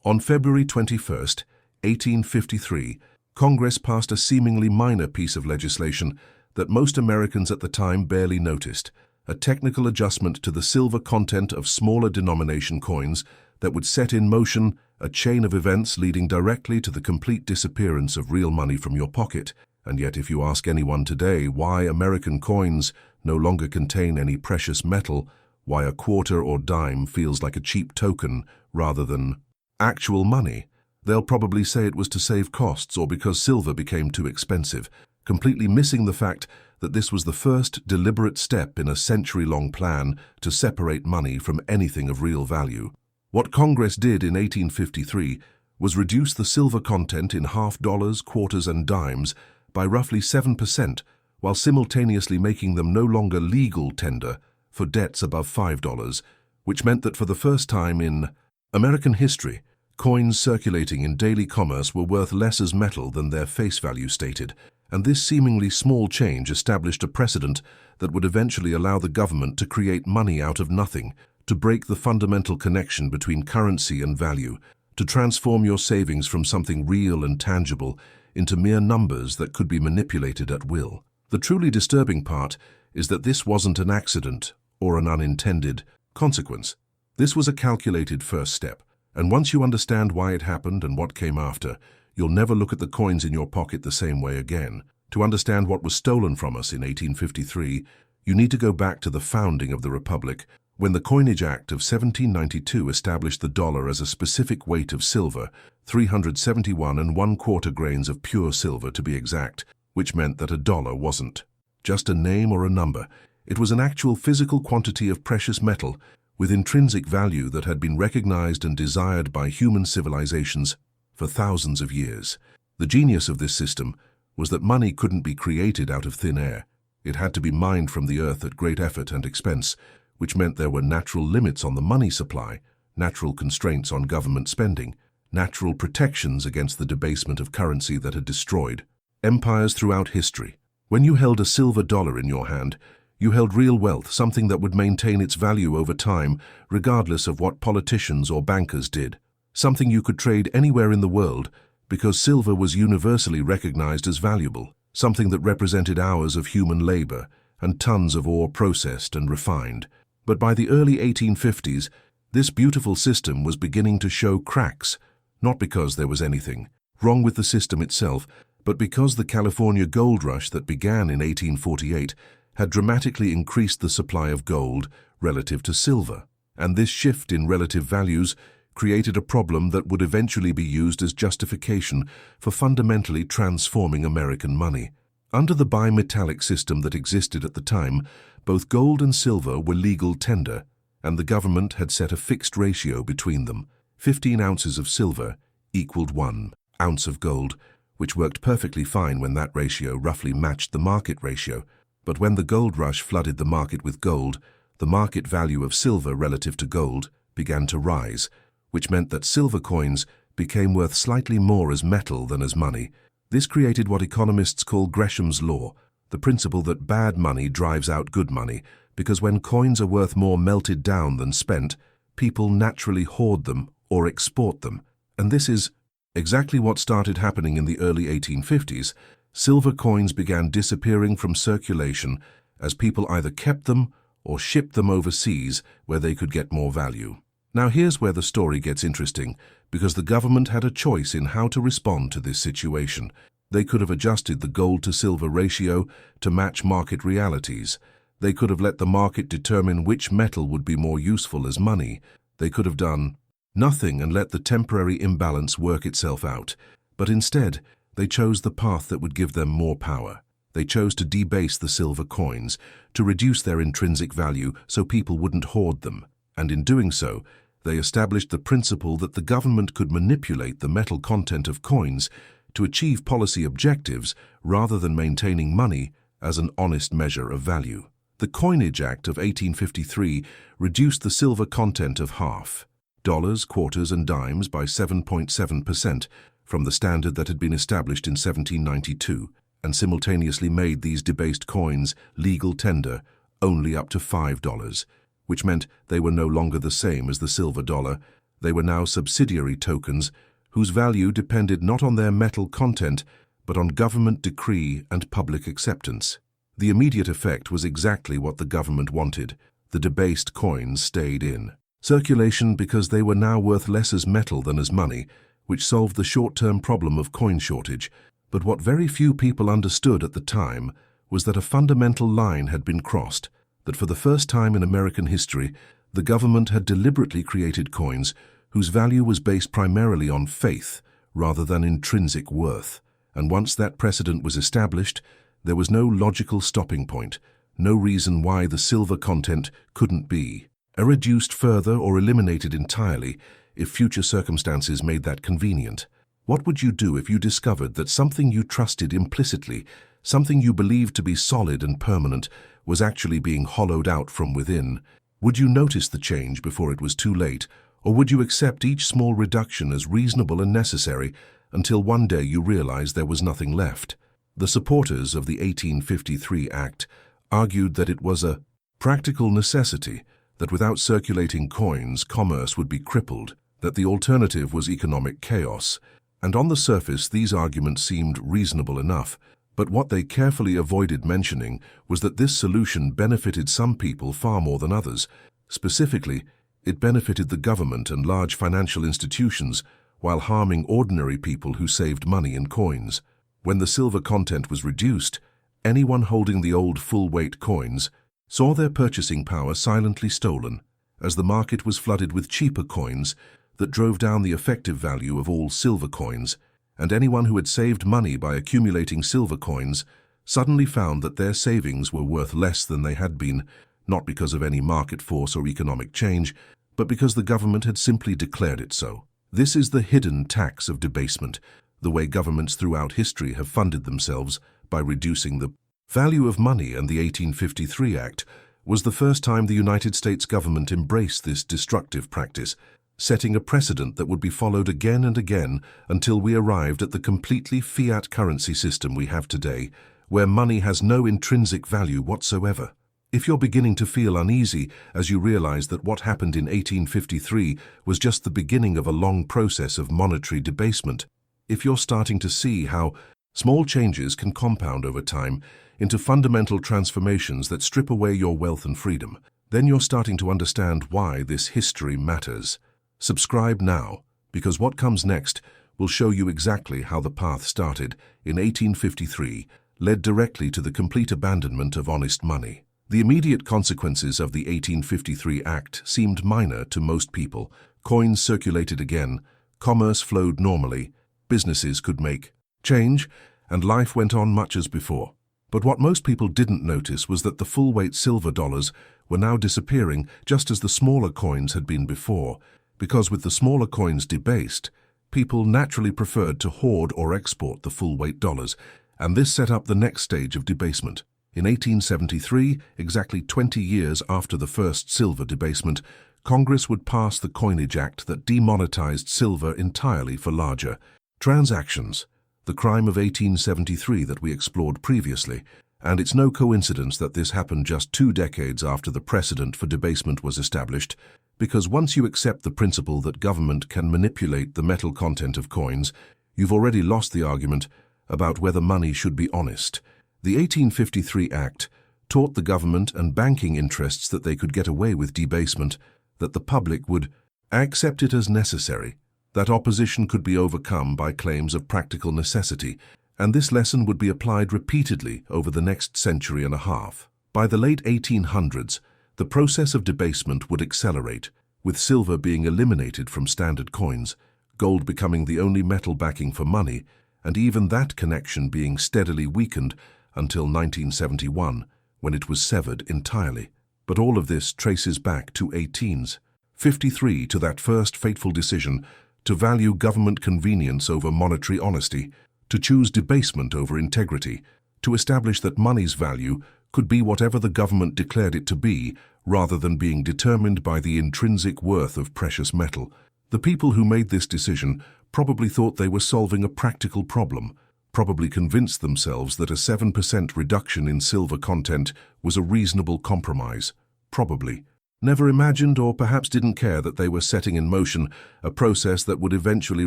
On February 21, 1853, Congress passed a seemingly minor piece of legislation that most Americans at the time barely noticed, a technical adjustment to the silver content of smaller denomination coins that would set in motion a chain of events leading directly to the complete disappearance of real money from your pocket. And yet if you ask anyone today why American coins no longer contain any precious metal, why a quarter or dime feels like a cheap token rather than actual money, they'll probably say it was to save costs or because silver became too expensive, completely missing the fact that this was the first deliberate step in a century-long plan to separate money from anything of real value. What Congress did in 1853 was reduce the silver content in half dollars, quarters, and dimes by roughly 7%, while simultaneously making them no longer legal tender for debts above $5, which meant that for the first time in American history, coins circulating in daily commerce were worth less as metal than their face value stated, and this seemingly small change established a precedent that would eventually allow the government to create money out of nothing, to break the fundamental connection between currency and value, to transform your savings from something real and tangible into mere numbers that could be manipulated at will. The truly disturbing part is that this wasn't an accident or an unintended consequence. This was a calculated first step, and once you understand why it happened and what came after, you'll never look at the coins in your pocket the same way again. To understand what was stolen from us in 1853, you need to go back to the founding of the Republic, when the Coinage Act of 1792 established the dollar as a specific weight of silver, 371 1/4 grains of pure silver to be exact, which meant that a dollar wasn't just a name or a number. It was an actual physical quantity of precious metal with intrinsic value that had been recognized and desired by human civilizations for thousands of years. The genius of this system was that money couldn't be created out of thin air. It had to be mined from the earth at great effort and expense, which meant there were natural limits on the money supply, natural constraints on government spending, natural protections against the debasement of currency that had destroyed empires throughout history. When you held a silver dollar in your hand, you held real wealth, something that would maintain its value over time, regardless of what politicians or bankers did. Something you could trade anywhere in the world because silver was universally recognized as valuable, something that represented hours of human labor and tons of ore processed and refined. But by the early 1850s, this beautiful system was beginning to show cracks, not because there was anything wrong with the system itself, but because the California gold rush that began in 1848 had dramatically increased the supply of gold relative to silver. And this shift in relative values created a problem that would eventually be used as justification for fundamentally transforming American money. Under the bimetallic system that existed at the time, both gold and silver were legal tender, and the government had set a fixed ratio between them. 15 ounces of silver equaled 1 ounce of gold, which worked perfectly fine when that ratio roughly matched the market ratio. But when the gold rush flooded the market with gold, the market value of silver relative to gold began to rise, which meant that silver coins became worth slightly more as metal than as money. This created what economists call Gresham's law, the principle that bad money drives out good money, because when coins are worth more melted down than spent, people naturally hoard them or export them. And this is exactly what started happening in the early 1850s. Silver coins began disappearing from circulation as people either kept them or shipped them overseas where they could get more value. Now here's where the story gets interesting, because the government had a choice in how to respond to this situation. They could have adjusted the gold to silver ratio to match market realities. They could have let the market determine which metal would be more useful as money. They could have done nothing and let the temporary imbalance work itself out. But instead, they chose the path that would give them more power. They chose to debase the silver coins, to reduce their intrinsic value so people wouldn't hoard them. And in doing so, they established the principle that the government could manipulate the metal content of coins to achieve policy objectives rather than maintaining money as an honest measure of value. The Coinage Act of 1853 reduced the silver content of half dollars, quarters, and dimes by 7.7% from the standard that had been established in 1792, and simultaneously made these debased coins legal tender only up to $5, which meant they were no longer the same as the silver dollar, They were now subsidiary tokens whose value depended not on their metal content but on government decree and public acceptance. The immediate effect was exactly what the government wanted. The debased coins stayed in circulation because they were now worth less as metal than as money, which solved the short-term problem of coin shortage. But what very few people understood at the time was that a fundamental line had been crossed, that for the first time in American history, the government had deliberately created coins whose value was based primarily on faith rather than intrinsic worth. And once that precedent was established, there was no logical stopping point, no reason why the silver content couldn't be reduced further or eliminated entirely if future circumstances made that convenient. What would you do if you discovered that something you trusted implicitly, something you believed to be solid and permanent, was actually being hollowed out from within? Would you notice the change before it was too late, or would you accept each small reduction as reasonable and necessary until one day you realized there was nothing left? The supporters of the 1853 Act argued that it was a practical necessity, that without circulating coins, commerce would be crippled, that the alternative was economic chaos. And on the surface, these arguments seemed reasonable enough, but what they carefully avoided mentioning was that this solution benefited some people far more than others. Specifically, it benefited the government and large financial institutions while harming ordinary people who saved money in coins. When the silver content was reduced, anyone holding the old full-weight coins saw their purchasing power silently stolen, as the market was flooded with cheaper coins that drove down the effective value of all silver coins, and anyone who had saved money by accumulating silver coins suddenly found that their savings were worth less than they had been, not because of any market force or economic change, but because the government had simply declared it so. This is the hidden tax of debasement, the way governments throughout history have funded themselves by reducing the value of money, and the 1853 Act was the first time the United States government embraced this destructive practice, setting a precedent that would be followed again and again until we arrived at the completely fiat currency system we have today, where money has no intrinsic value whatsoever. If you're beginning to feel uneasy as you realize that what happened in 1853 was just the beginning of a long process of monetary debasement, if you're starting to see how small changes can compound over time into fundamental transformations that strip away your wealth and freedom, then you're starting to understand why this history matters. Subscribe now, because what comes next will show you exactly how the path started in 1853 led directly to the complete abandonment of honest money. The immediate consequences of the 1853 Act seemed minor to most people. Coins circulated again, commerce flowed normally, businesses could make change, and life went on much as before. But what most people didn't notice was that the full-weight silver dollars were now disappearing just as the smaller coins had been before, because with the smaller coins debased, people naturally preferred to hoard or export the full-weight dollars, and this set up the next stage of debasement. In 1873, exactly 20 years after the first silver debasement, Congress would pass the Coinage Act that demonetized silver entirely for larger transactions, the crime of 1873 that we explored previously, and it's no coincidence that this happened just 2 decades after the precedent for debasement was established, because once you accept the principle that government can manipulate the metal content of coins, you've already lost the argument about whether money should be honest. The 1853 Act taught the government and banking interests that they could get away with debasement, that the public would accept it as necessary, that opposition could be overcome by claims of practical necessity, and this lesson would be applied repeatedly over the next century and a half. By the late 1800s, the process of debasement would accelerate, with silver being eliminated from standard coins, gold becoming the only metal backing for money, and even that connection being steadily weakened until 1971, when it was severed entirely. But all of this traces back to 1853, to that first fateful decision to value government convenience over monetary honesty, to choose debasement over integrity, to establish that money's value could be whatever the government declared it to be, rather than being determined by the intrinsic worth of precious metal. The people who made this decision probably thought they were solving a practical problem, probably convinced themselves that a 7% reduction in silver content was a reasonable compromise. Probably. never imagined or perhaps didn't care that they were setting in motion a process that would eventually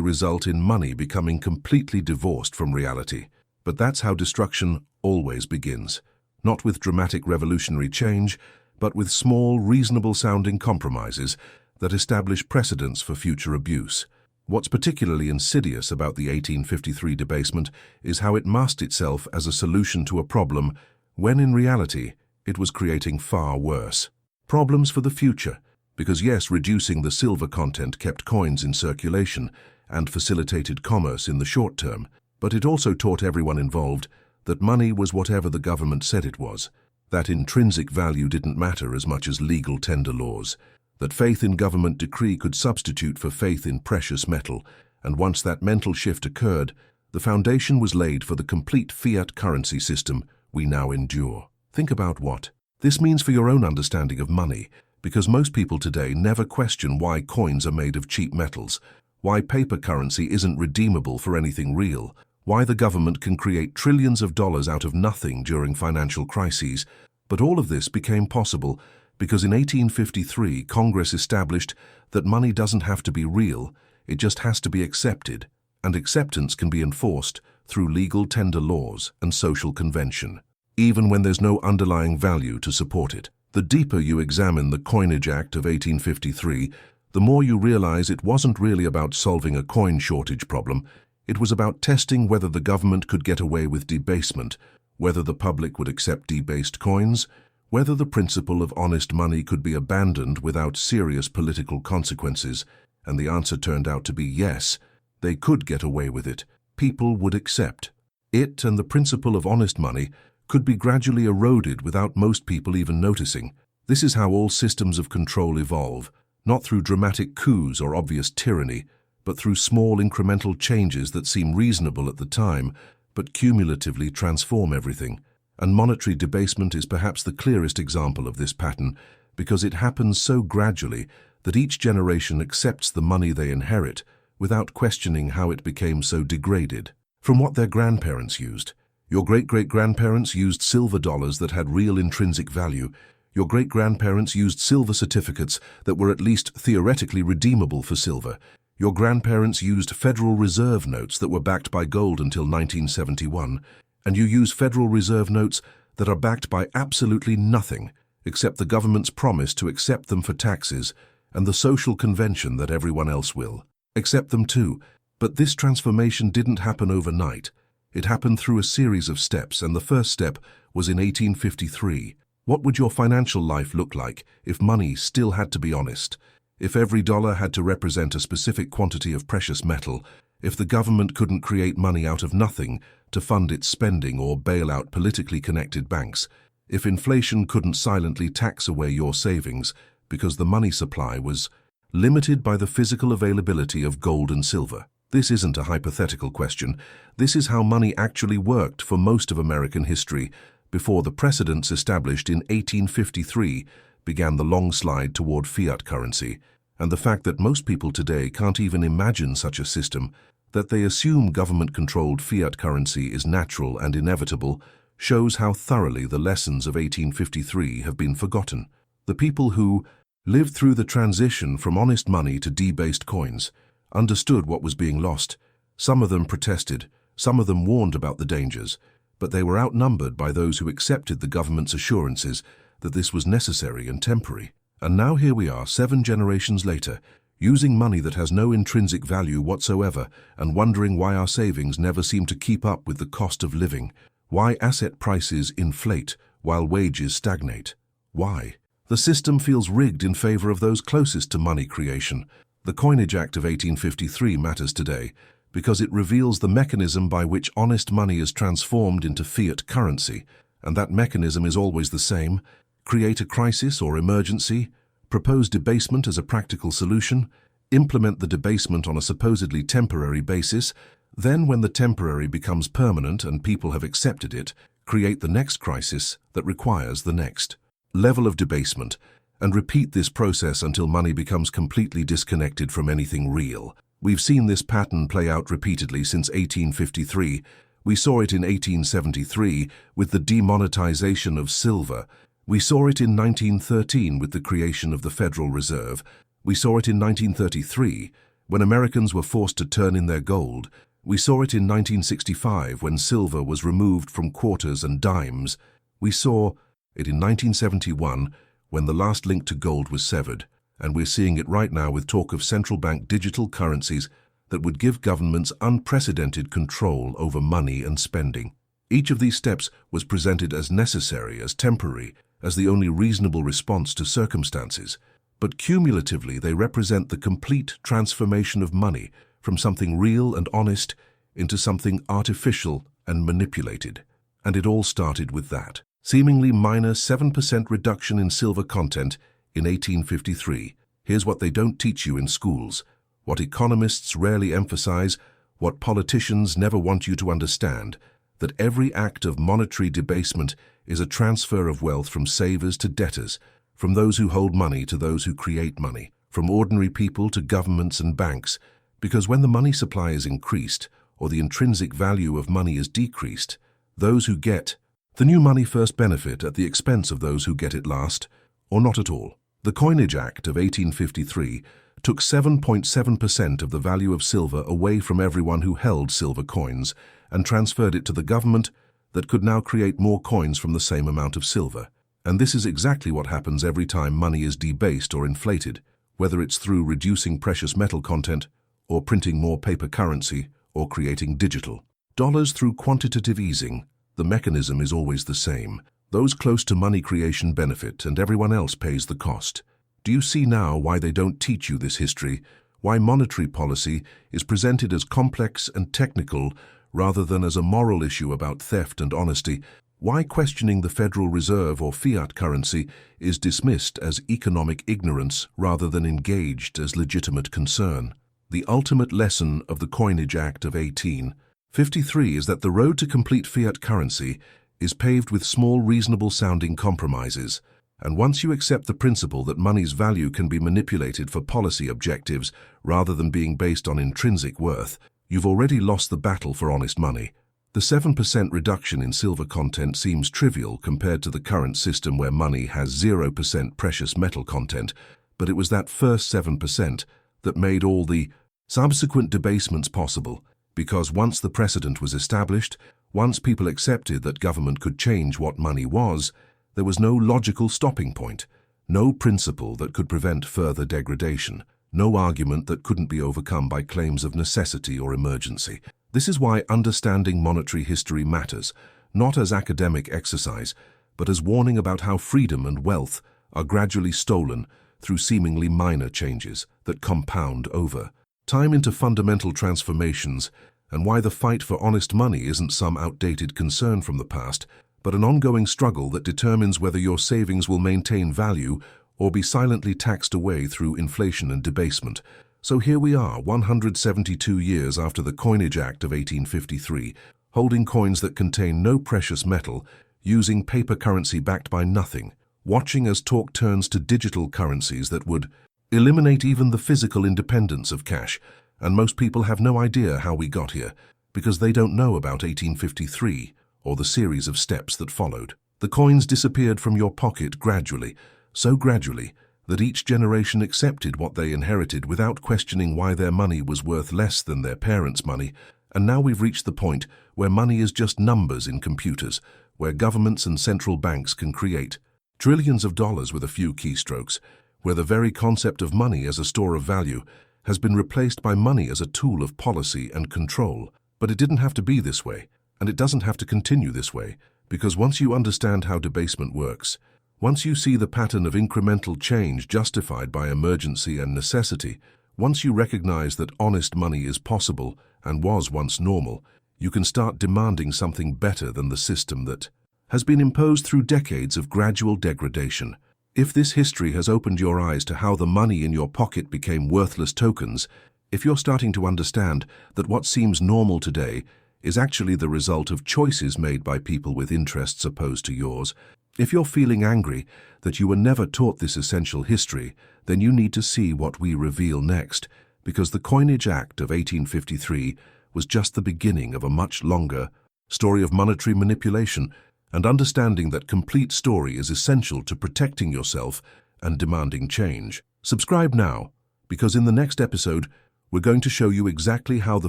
result in money becoming completely divorced from reality. But that's how destruction always begins, not with dramatic revolutionary change, but with small, reasonable-sounding compromises that establish precedents for future abuse. What's particularly insidious about the 1853 debasement is how it masked itself as a solution to a problem when, in reality, it was creating far worse problems for the future, because yes, reducing the silver content kept coins in circulation and facilitated commerce in the short term, but it also taught everyone involved that money was whatever the government said it was, that intrinsic value didn't matter as much as legal tender laws, that faith in government decree could substitute for faith in precious metal, and once that mental shift occurred, the foundation was laid for the complete fiat currency system we now endure. Think about what this means for your own understanding of money, because most people today never question why coins are made of cheap metals, why paper currency isn't redeemable for anything real, why the government can create trillions of dollars out of nothing during financial crises. But all of this became possible because in 1853 Congress established that money doesn't have to be real, it just has to be accepted, and acceptance can be enforced through legal tender laws and social convention, even when there's no underlying value to support it. The deeper you examine the Coinage Act of 1853, the more you realize it wasn't really about solving a coin shortage problem. It was about testing whether the government could get away with debasement, whether the public would accept debased coins, whether the principle of honest money could be abandoned without serious political consequences, and the answer turned out to be yes, they could get away with it. People would accept it, and the principle of honest money could be gradually eroded without most people even noticing. This is how all systems of control evolve, not through dramatic coups or obvious tyranny, but through small incremental changes that seem reasonable at the time, but cumulatively transform everything. And monetary debasement is perhaps the clearest example of this pattern, because it happens so gradually that each generation accepts the money they inherit without questioning how it became so degraded from what their grandparents used. Your great-great-grandparents used silver dollars that had real intrinsic value. Your great-grandparents used silver certificates that were at least theoretically redeemable for silver. Your grandparents used Federal Reserve notes that were backed by gold until 1971, and you use Federal Reserve notes that are backed by absolutely nothing except the government's promise to accept them for taxes and the social convention that everyone else will accept them too. But this transformation didn't happen overnight. It happened through a series of steps, and the first step was in 1853. What would your financial life look like if money still had to be honest? If every dollar had to represent a specific quantity of precious metal? If the government couldn't create money out of nothing to fund its spending or bail out politically connected banks? If inflation couldn't silently tax away your savings because the money supply was limited by the physical availability of gold and silver? This isn't a hypothetical question. This is how money actually worked for most of American history before the precedents established in 1853 began the long slide toward fiat currency. And the fact that most people today can't even imagine such a system, that they assume government-controlled fiat currency is natural and inevitable, shows how thoroughly the lessons of 1853 have been forgotten. The people who lived through the transition from honest money to debased coins understood what was being lost. Some of them protested, some of them warned about the dangers, but they were outnumbered by those who accepted the government's assurances that this was necessary and temporary. And now here we are, 7 generations later, using money that has no intrinsic value whatsoever and wondering why our savings never seem to keep up with the cost of living, why asset prices inflate while wages stagnate. Why? The system feels rigged in favor of those closest to money creation. The Coinage Act of 1853 matters today because it reveals the mechanism by which honest money is transformed into fiat currency, and that mechanism is always the same: create a crisis or emergency, propose debasement as a practical solution, implement the debasement on a supposedly temporary basis, then when the temporary becomes permanent and people have accepted it, create the next crisis that requires the next level of debasement, and repeat this process until money becomes completely disconnected from anything real. We've seen this pattern play out repeatedly since 1853. We saw it in 1873 with the demonetization of silver. We saw it in 1913 with the creation of the Federal Reserve. We saw it in 1933 when Americans were forced to turn in their gold. We saw it in 1965 when silver was removed from quarters and dimes. We saw it in 1971 when the last link to gold was severed. And we're seeing it right now with talk of central bank digital currencies that would give governments unprecedented control over money and spending. Each of these steps was presented as necessary, as temporary, as the only reasonable response to circumstances. But cumulatively, they represent the complete transformation of money from something real and honest into something artificial and manipulated. And it all started with that seemingly minor 7% reduction in silver content in 1853. Here's what they don't teach you in schools, what economists rarely emphasize, what politicians never want you to understand, that every act of monetary debasement is a transfer of wealth from savers to debtors, from those who hold money to those who create money, from ordinary people to governments and banks, because when the money supply is increased, or the intrinsic value of money is decreased, those who get the new money first benefit at the expense of those who get it last, or not at all. The Coinage Act of 1853 took 7.7% of the value of silver away from everyone who held silver coins and transferred it to the government that could now create more coins from the same amount of silver. And this is exactly what happens every time money is debased or inflated, whether it's through reducing precious metal content, or printing more paper currency, or creating digital dollars through quantitative easing. The mechanism is always the same. Those close to money creation benefit and everyone else pays the cost. Do you see now why they don't teach you this history? Why monetary policy is presented as complex and technical rather than as a moral issue about theft and honesty? Why questioning the Federal Reserve or fiat currency is dismissed as economic ignorance rather than engaged as legitimate concern? The ultimate lesson of the Coinage Act of 1853 is that the road to complete fiat currency is paved with small, reasonable-sounding compromises, and once you accept the principle that money's value can be manipulated for policy objectives rather than being based on intrinsic worth, you've already lost the battle for honest money. The 7% reduction in silver content seems trivial compared to the current system where money has 0% precious metal content, but it was that first 7% that made all the subsequent debasements possible, because once the precedent was established, once people accepted that government could change what money was, there was no logical stopping point, no principle that could prevent further degradation, no argument that couldn't be overcome by claims of necessity or emergency. This is why understanding monetary history matters, not as academic exercise, but as warning about how freedom and wealth are gradually stolen through seemingly minor changes that compound over time into fundamental transformations, and why the fight for honest money isn't some outdated concern from the past, but an ongoing struggle that determines whether your savings will maintain value or be silently taxed away through inflation and debasement. So here we are, 172 years after the Coinage Act of 1853, holding coins that contain no precious metal, using paper currency backed by nothing, watching as talk turns to digital currencies that would eliminate even the physical independence of cash. And most people have no idea how we got here, because they don't know about 1853 or the series of steps that followed. The coins disappeared from your pocket gradually, so gradually that each generation accepted what they inherited without questioning why their money was worth less than their parents' money. And now we've reached the point where money is just numbers in computers, where governments and central banks can create trillions of dollars with a few keystrokes, where the very concept of money as a store of value has been replaced by money as a tool of policy and control. But it didn't have to be this way, and it doesn't have to continue this way, because once you understand how debasement works, once you see the pattern of incremental change justified by emergency and necessity, once you recognize that honest money is possible and was once normal, you can start demanding something better than the system that has been imposed through decades of gradual degradation. If this history has opened your eyes to how the money in your pocket became worthless tokens, if you're starting to understand that what seems normal today is actually the result of choices made by people with interests opposed to yours, if you're feeling angry that you were never taught this essential history, then you need to see what we reveal next, because the Coinage Act of 1853 was just the beginning of a much longer story of monetary manipulation and understanding that complete story is essential to protecting yourself and demanding change. Subscribe now, because in the next episode, we're going to show you exactly how the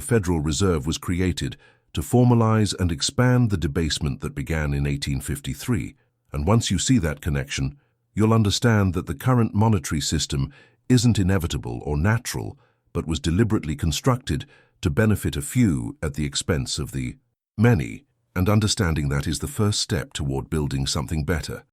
Federal Reserve was created to formalize and expand the debasement that began in 1853. And once you see that connection, you'll understand that the current monetary system isn't inevitable or natural, but was deliberately constructed to benefit a few at the expense of the many, and understanding that is the first step toward building something better.